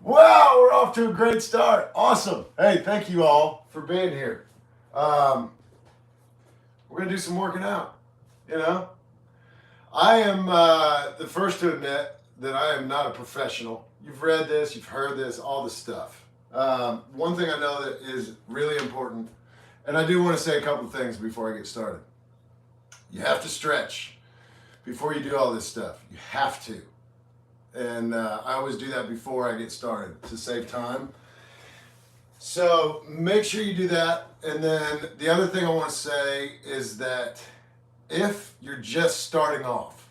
Wow, we're off to a great start. Awesome. Hey, thank you all for being here. We're going to do some working out. You know, I am the first to admit that I am not a professional. You've read this, you've heard this, all this stuff. One thing I know that is really important, and I do want to say a couple of things before I get started. You have to stretch before you do all this stuff. You have to. And I always do that before I get started to save time. So make sure you do that. And then the other thing I want to say is that if you're just starting off,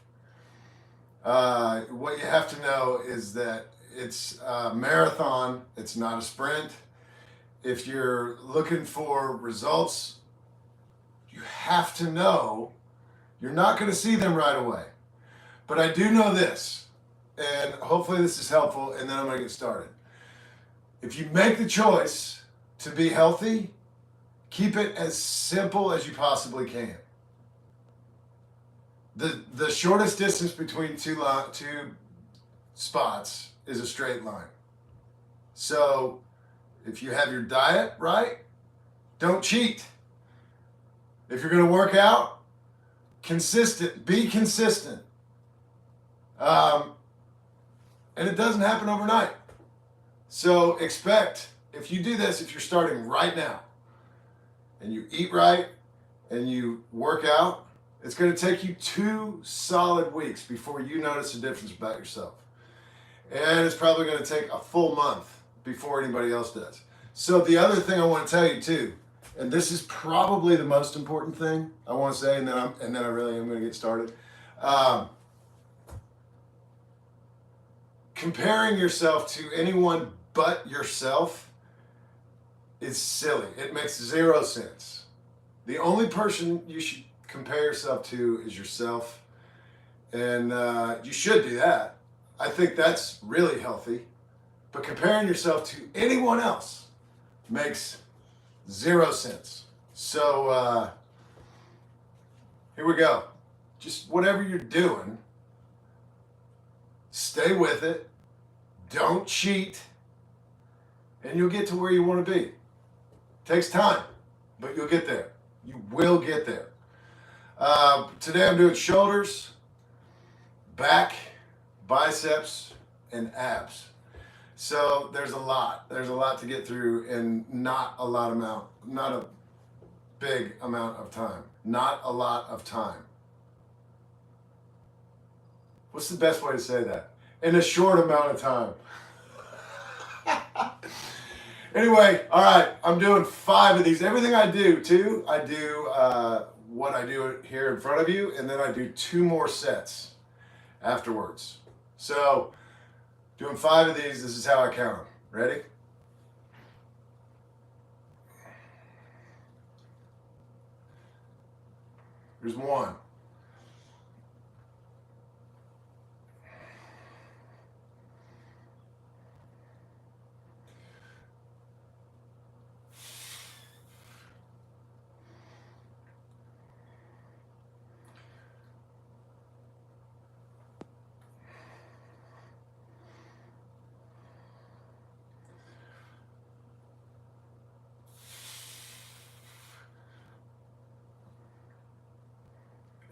what you have to know is that it's a marathon, it's not a sprint. If you're looking for results, you have to know you're not going to see them right away. But I do know this, and hopefully this is helpful, and then I'm going to get started. If you make the choice to be healthy, keep it as simple as you possibly can. The shortest distance between two spots is a straight line. So if you have your diet right, don't cheat. If you're going to work out, be consistent. And it doesn't happen overnight. So expect, if you do this, if you're starting right now, and you eat right, and you work out, it's going to take you 2 solid weeks before you notice a difference about yourself. And it's probably going to take a full month before anybody else does. So the other thing I want to tell you too, and this is probably the most important thing I want to say, and then I really am going to get started. Comparing yourself to anyone but yourself is silly. It makes 0 sense. The only person you should compare yourself to is yourself, and you should do that. I think that's really healthy. But comparing yourself to anyone else makes 0 sense. So here we go. Just whatever you're doing, stay with it. Don't cheat. And you'll get to where you want to be. It takes time, but you'll get there. You will get there. Today I'm doing shoulders, back, biceps, and abs. So there's a lot to get through in not a big amount of time. Not a lot of time. What's the best way to say that? In a short amount of time. Anyway, all right, I'm doing 5 of these. Everything I do too, I do what I do here in front of you, and then I do 2 more sets afterwards. So doing 5 of these, this is how I count them. Ready? Here's 1.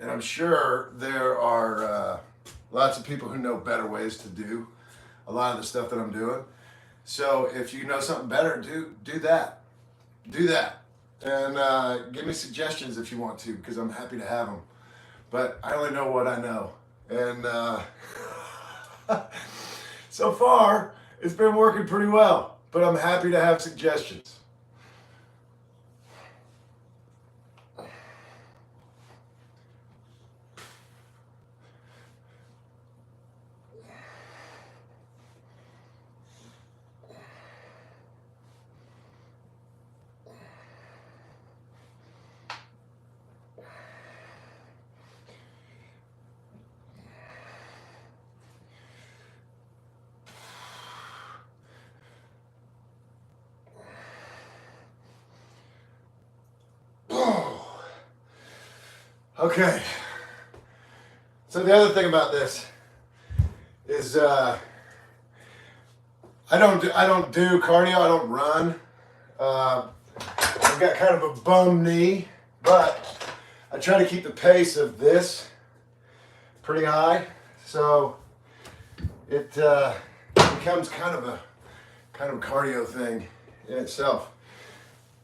And I'm sure there are lots of people who know better ways to do a lot of the stuff that I'm doing. So if you know something better, do that. Do that. And give me suggestions if you want to, because I'm happy to have them. But I only know what I know. And so far, it's been working pretty well. But I'm happy to have suggestions. Okay. So the other thing about this is I don't do cardio. I don't run. I've got kind of a bum knee, but I try to keep the pace of this pretty high, so it becomes kind of a cardio thing in itself.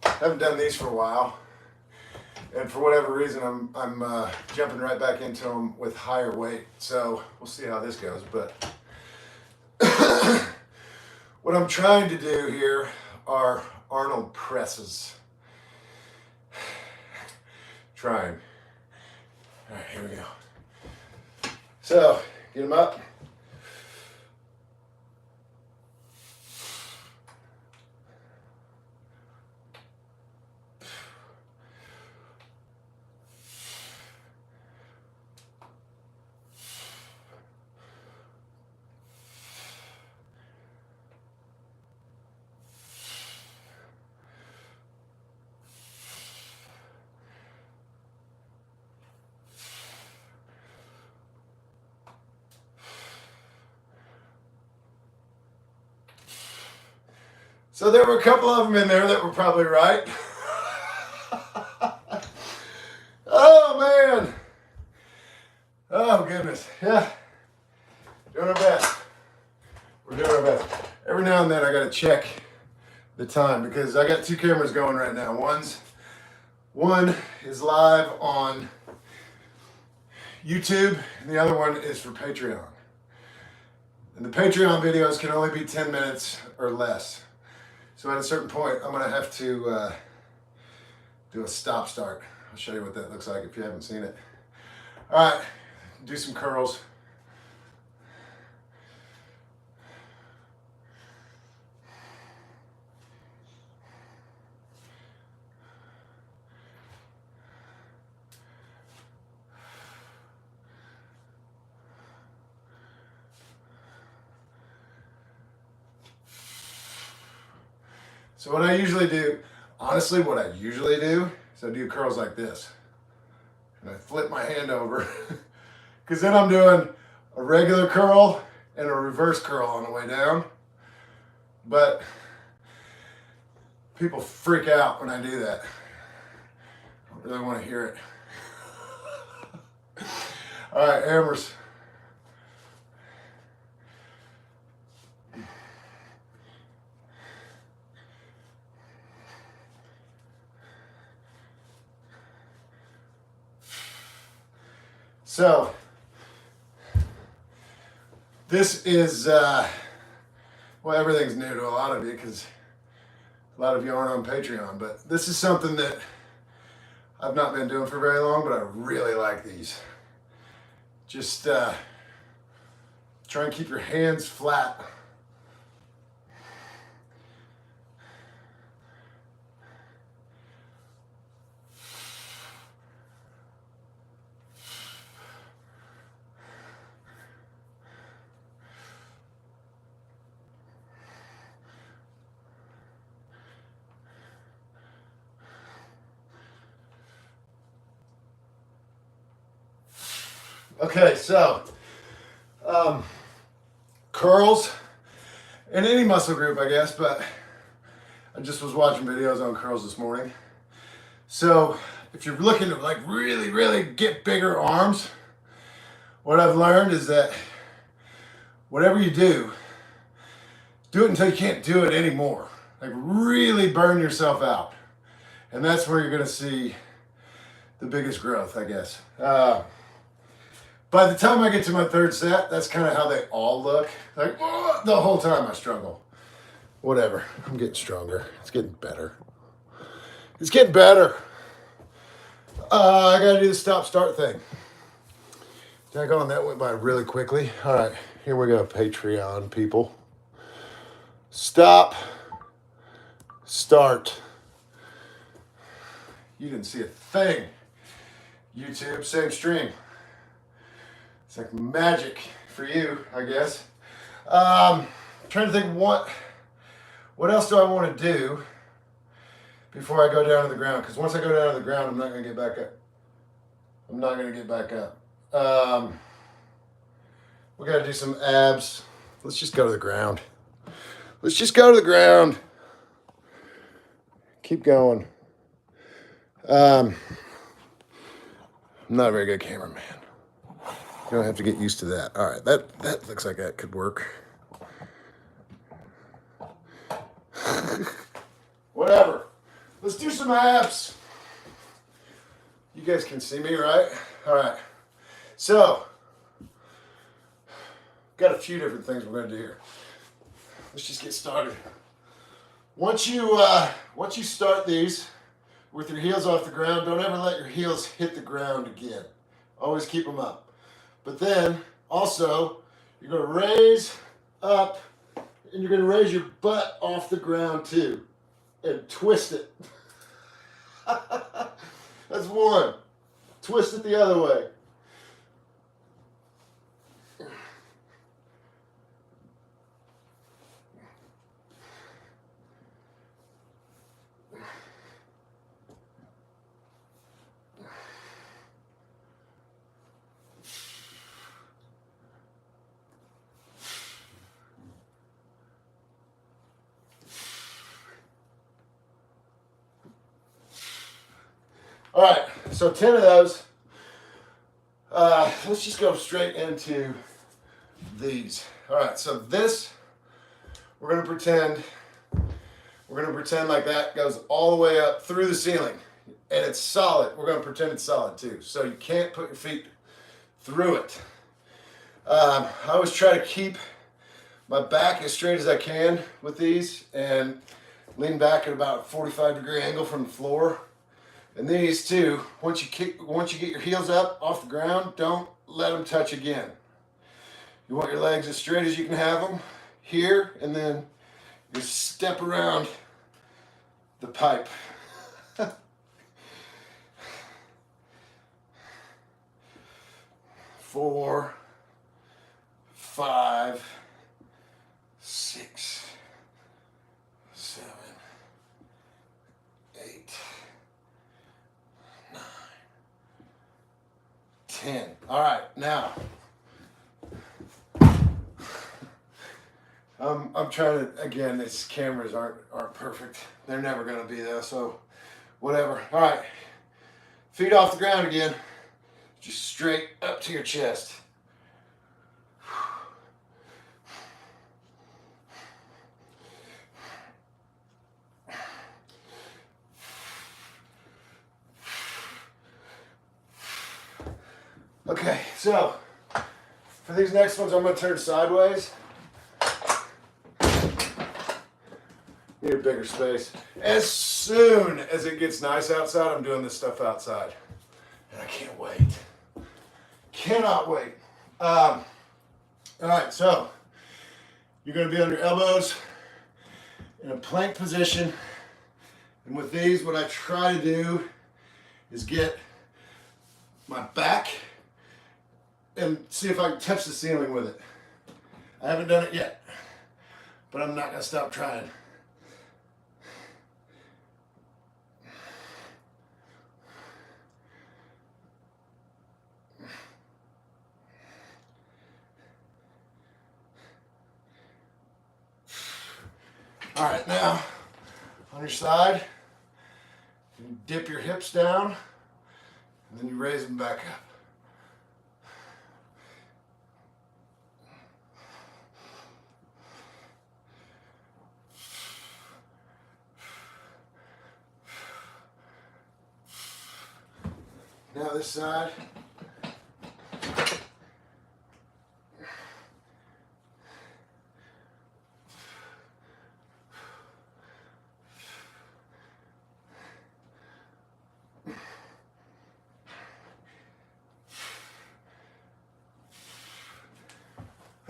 I haven't done these for a while, and for whatever reason, I'm jumping right back into them with higher weight. So we'll see how this goes. But what I'm trying to do here are Arnold Presses. Trying. All right, here we go. So get them up. So there were a couple of them in there that were probably right. Oh man. Oh goodness. Yeah. Doing our best. We're doing our best. Every now and then I gotta check the time because I got two cameras going right now. One is live on YouTube and the other one is for Patreon. And the Patreon videos can only be 10 minutes or less. So at a certain point, I'm going to have to do a stop start. I'll show you what that looks like if you haven't seen it. All right, do some curls. So what I usually do, honestly, what I usually do is I do curls like this. And I flip my hand over because then I'm doing a regular curl and a reverse curl on the way down. But people freak out when I do that. I don't really want to hear it. All right, hammers. So, this is, well, everything's new to a lot of you because a lot of you aren't on Patreon, but this is something that I've not been doing for very long, but I really like these. Just try and keep your hands flat. Okay, so curls in any muscle group, I guess, but I just was watching videos on curls this morning. So if you're looking to like really get bigger arms, what I've learned is that whatever you do it until you can't do it anymore. Like really burn yourself out. And that's where you're gonna see the biggest growth, I guess. By the time I get to my third set, that's kind of how they all look. Like, oh, the whole time I struggle. Whatever, I'm getting stronger. It's getting better. It's getting better. I gotta do the stop start thing. Daggone, that went by really quickly. All right, here we go, Patreon people. Stop, start. You didn't see a thing. YouTube, same stream. It's like magic for you, I guess. Trying to think what else do I want to do before I go down to the ground? Because once I go down to the ground, I'm not going to get back up. I'm not going to get back up. We got to do some abs. Let's just go to the ground. Let's just go to the ground. Keep going. I'm not a very good cameraman. You don't have to get used to that. All right, that looks like that could work. Whatever. Let's do some abs. You guys can see me, right? All right. So, got a few different things we're going to do here. Let's just get started. Once you start these with your heels off the ground, don't ever let your heels hit the ground again. Always keep them up. But then, also, you're going to raise up, and you're going to raise your butt off the ground too, and twist it. That's one. Twist it the other way. All right, so 10 of those. Let's just go straight into these. All right, so this, we're gonna pretend like that goes all the way up through the ceiling, and it's solid. We're gonna pretend it's solid too, so you can't put your feet through it. I always try to keep my back as straight as I can with these, and lean back at about a 45-degree angle from the floor. And these too, once you get your heels up off the ground, don't let them touch again. You want your legs as straight as you can have them here, and then you step around the pipe. 4, 5, 6, 7, 8, 9, 10. All right, now I'm trying to, again, these cameras aren't perfect. They're never gonna be though, so whatever. All right, feet off the ground again, just straight up to your chest. Okay, so for these next ones, I'm going to turn sideways. Need a bigger space. As soon as it gets nice outside, I'm doing this stuff outside. And I can't wait. Cannot wait. All right, so you're going to be on your elbows in a plank position. And with these, what I try to do is get my back and see if I can touch the ceiling with it. I haven't done it yet, but I'm not going to stop trying. All right, now on your side, you dip your hips down, and then you raise them back up. Now this side.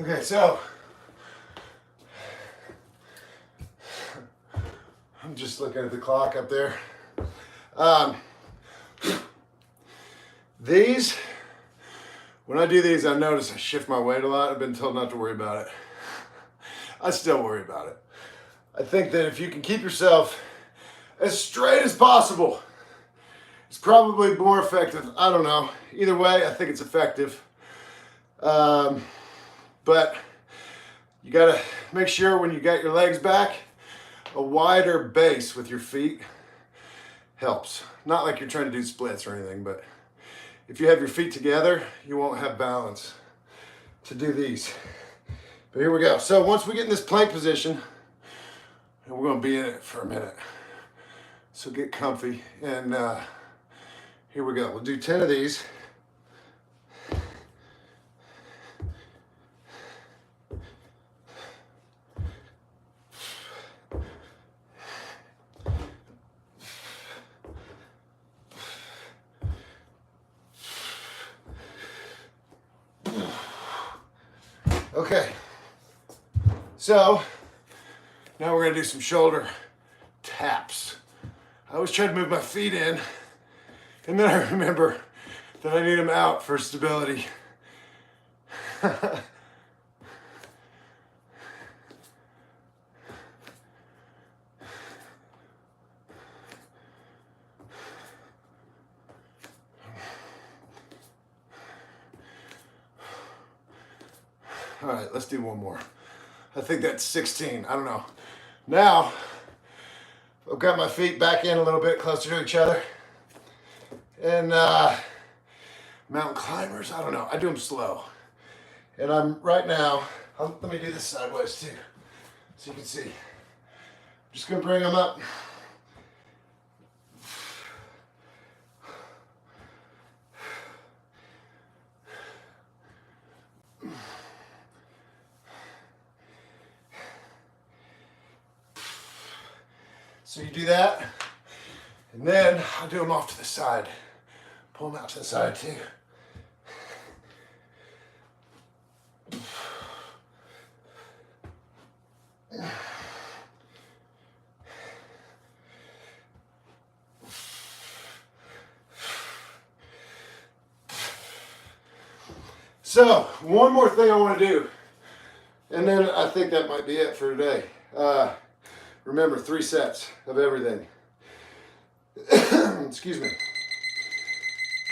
Okay, so I'm just looking at the clock up there. These, when I do these, I notice I shift my weight a lot. I've been told not to worry about it. I still worry about it. I think that if you can keep yourself as straight as possible, it's probably more effective. I don't know. Either way, I think it's effective. But You gotta make sure when you got your legs back, a wider base with your feet helps. Not like you're trying to do splits or anything, but if you have your feet together, you won't have balance to do these. But here we go. So once we get in this plank position, and we're gonna be in it for a minute. So get comfy, and here we go. We'll do 10 of these. Okay, so now we're gonna do some shoulder taps. I always try to move my feet in, and then I remember that I need them out for stability. All right, let's do one more. I think that's 16, I don't know. Now, I've got my feet back in a little bit closer to each other. And mountain climbers, I don't know, I do them slow. And I'm right now, let me do this sideways too, so you can see. I'm just gonna bring them up. So you do that, and then I'll do them off to the side. Pull them out to the side too. So, one more thing I want to do, and then I think that might be it for today. Remember, 3 sets of everything. Excuse me.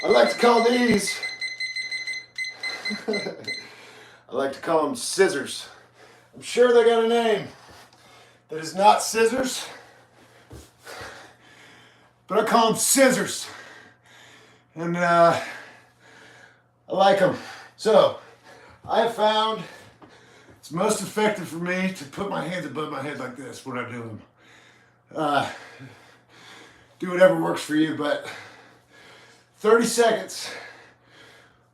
I like to call these, I like to call them scissors. I'm sure they got a name that is not scissors, but I call them scissors. And I like them. So, I have found it's most effective for me to put my hands above my head like this when I do them. Do whatever works for you, but 30 seconds.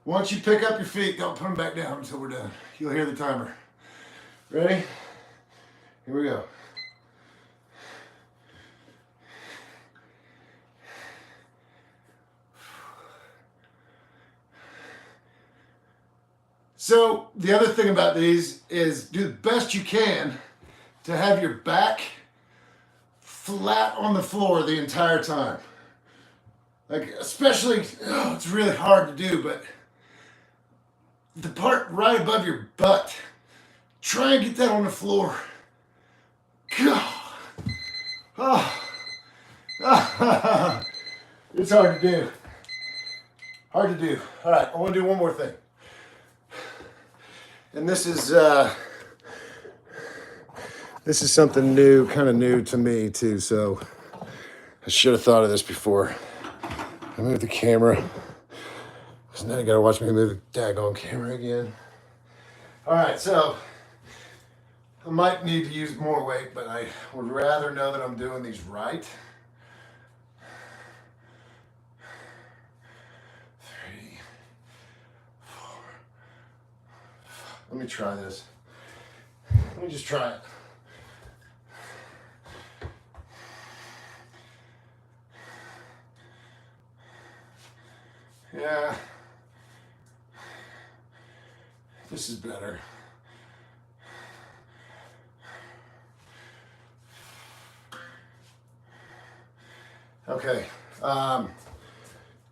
Once you pick up your feet, don't put them back down until we're done. You'll hear the timer. Ready? Here we go. So the other thing about these is do the best you can to have your back flat on the floor the entire time. Like, especially, it's really hard to do, but the part right above your butt, try and get that on the floor. God. Oh. It's hard to do. Hard to do. All right, I want to do one more thing. And this is something new, kind of new to me too, so I should have thought of this before. I moved the camera, so now you gotta watch me move the daggone camera again. All right, so I might need to use more weight, but I would rather know that I'm doing these right. 3, 4, 5. Let me try this. Let me just try it. Yeah, this is better. Okay,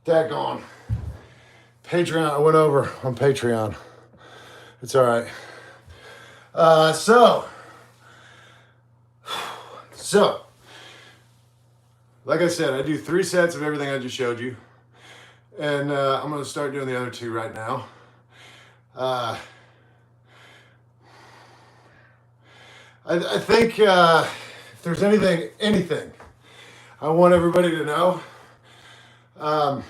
daggone. Patreon, I went over on Patreon. It's all right. So, like I said, I do 3 sets of everything I just showed you. And I'm going to start doing the other 2 right now. I think if there's anything I want everybody to know, I've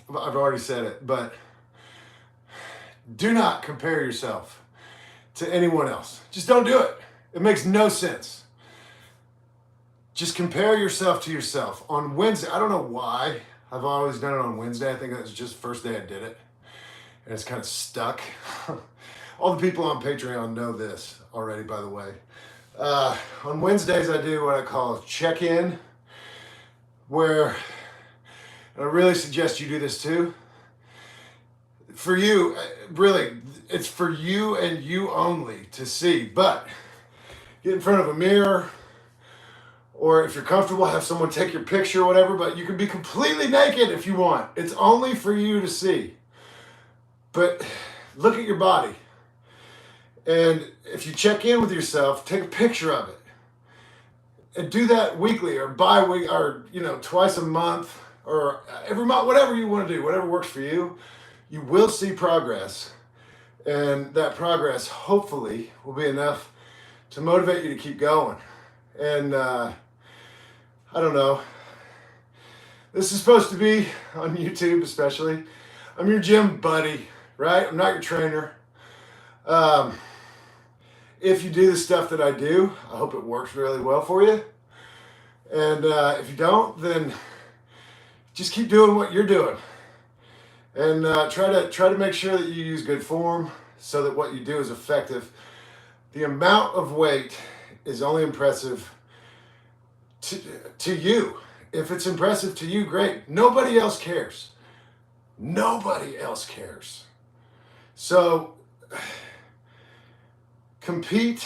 already said it, but do not compare yourself to anyone else. Just don't do it. It makes no sense. Just compare yourself to yourself. On Wednesday, I don't know why I've always done it on Wednesday. I think that was just the first day I did it. And it's kind of stuck. All the people on Patreon know this already, by the way. On Wednesdays, I do what I call a check-in, where, and I really suggest you do this too. For you, really, it's for you and you only to see. But get in front of a mirror, or if you're comfortable, have someone take your picture or whatever, but you can be completely naked if you want. It's only for you to see. But look at your body. And if you check in with yourself, take a picture of it. And do that weekly or bi-weekly or, twice a month or every month, whatever you want to do, whatever works for you. You will see progress. And that progress, hopefully, will be enough to motivate you to keep going. And I don't know. This is supposed to be on YouTube, especially. I'm your gym buddy, right? I'm not your trainer. If you do the stuff that I do, I hope it works really well for you. And if you don't, then just keep doing what you're doing. And try to make sure that you use good form so that what you do is effective. The amount of weight is only impressive to you. If it's impressive to you, great. Nobody else cares. Nobody else cares. So compete,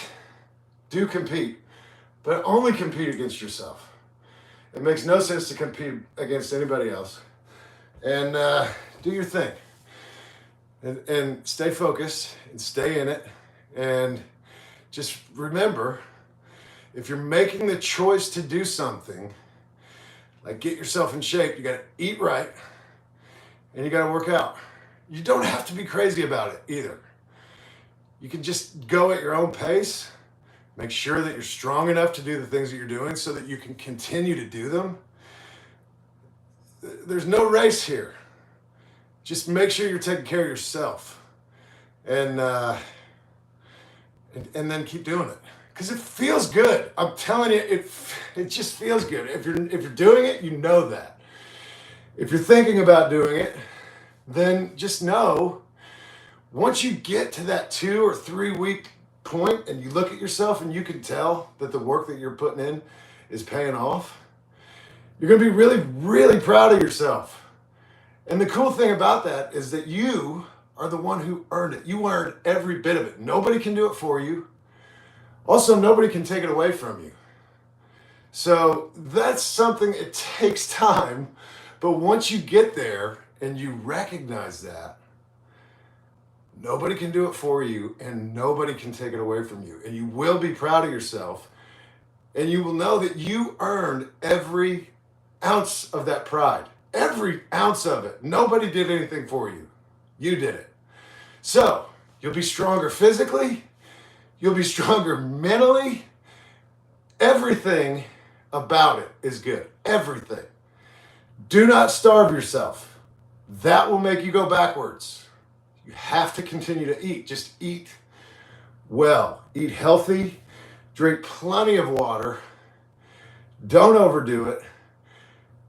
but only compete against yourself. It makes no sense to compete against anybody else. And do your thing. And stay focused and stay in it. And just remember, if you're making the choice to do something, like get yourself in shape, you got to eat right and you got to work out. You don't have to be crazy about it either. You can just go at your own pace, make sure that you're strong enough to do the things that you're doing so that you can continue to do them. There's no race here. Just make sure you're taking care of yourself and then keep doing it. Because it feels good. I'm telling you, it just feels good. If you're doing it, you know that. If you're thinking about doing it, then just know, once you get to that 2 or 3 week point and you look at yourself and you can tell that the work that you're putting in is paying off, you're going to be really, really proud of yourself. And the cool thing about that is that you are the one who earned it. You earned every bit of it. Nobody can do it for you. Also, nobody can take it away from you. So that's something, it takes time, but once you get there and you recognize that, nobody can do it for you and nobody can take it away from you. And you will be proud of yourself and you will know that you earned every ounce of that pride. Every ounce of it. Nobody did anything for you. You did it. So you'll be stronger physically. You'll be stronger mentally. Everything about it is good. Everything. Do not starve yourself. That will make you go backwards. You have to continue to eat. Just eat well. Eat healthy. Drink plenty of water. Don't overdo it.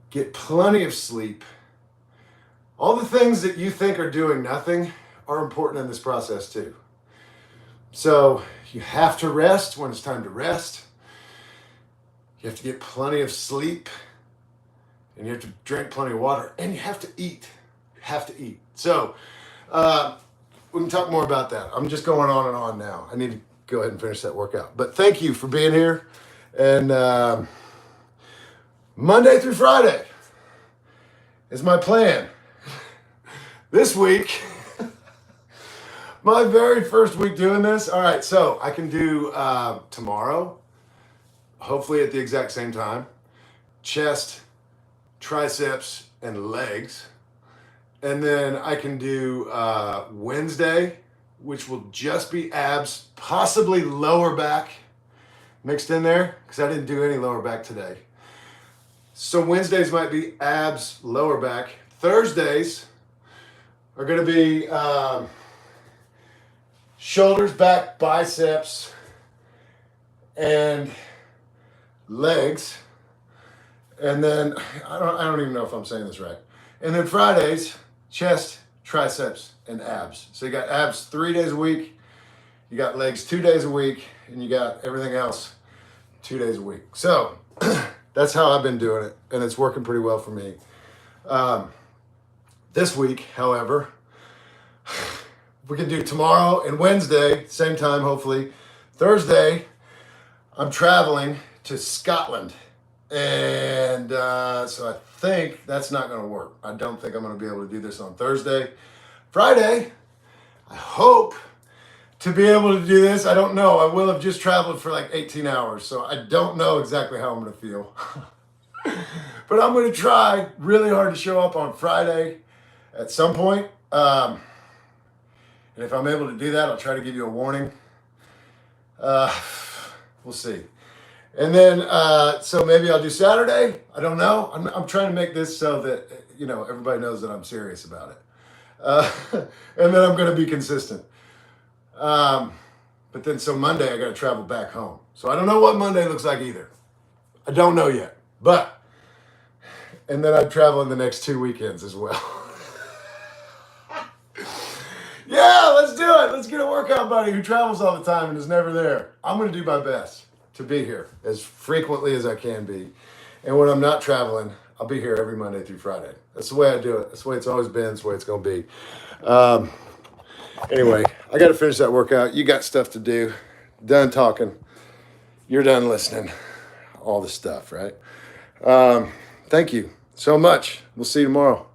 Get plenty of sleep. All the things that you think are doing nothing are important in this process too. So you have to rest when it's time to rest. You have to get plenty of sleep. And you have to drink plenty of water. And you have to eat. You have to eat. So we can talk more about that. I'm just going on and on now. I need to go ahead and finish that workout. But thank you for being here. And Monday through Friday is my plan. This week, my very first week doing this. All right, so I can do tomorrow, hopefully at the exact same time, chest, triceps, and legs. And then I can do Wednesday, which will just be abs, possibly lower back, mixed in there because I didn't do any lower back today. So Wednesdays might be abs, lower back. Thursdays are going to be shoulders, back, biceps, and legs. And then I don't even know if I'm saying this right. And then Fridays, chest, triceps, and abs. So you got abs 3 days a week, you got legs 2 days a week, and you got everything else 2 days a week. So that's how I've been doing it, and it's working pretty well for me. This week, however, we can do tomorrow and Wednesday, same time, hopefully. Thursday, I'm traveling to Scotland. And so I think that's not going to work. I don't think I'm going to be able to do this on Thursday. Friday, I hope to be able to do this. I don't know. I will have just traveled for like 18 hours, so I don't know exactly how I'm going to feel. But I'm going to try really hard to show up on Friday at some point. And if I'm able to do that, I'll try to give you a warning. We'll see. And then, so maybe I'll do Saturday. I don't know. I'm trying to make this so that, everybody knows that I'm serious about it. And then I'm going to be consistent. But then, so Monday, I got to travel back home. So I don't know what Monday looks like either. I don't know yet. And then I'm traveling the next 2 weekends as well. Yeah, let's do it. Let's get a workout buddy who travels all the time and is never there. I'm going to do my best to be here as frequently as I can be. And when I'm not traveling, I'll be here every Monday through Friday. That's the way I do it. That's the way it's always been. That's the way it's going to be. Anyway, I got to finish that workout. You got stuff to do. Done talking. You're done listening. All the stuff, right? Thank you so much. We'll see you tomorrow.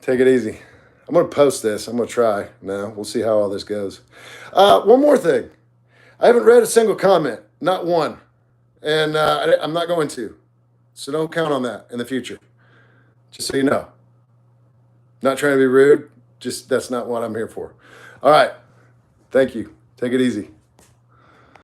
Take it easy. I'm going to post this. I'm going to try now. We'll see how all this goes. One more thing. I haven't read a single comment. Not one. And I'm not going to. So don't count on that in the future. Just so you know. Not trying to be rude. Just that's not what I'm here for. All right. Thank you. Take it easy.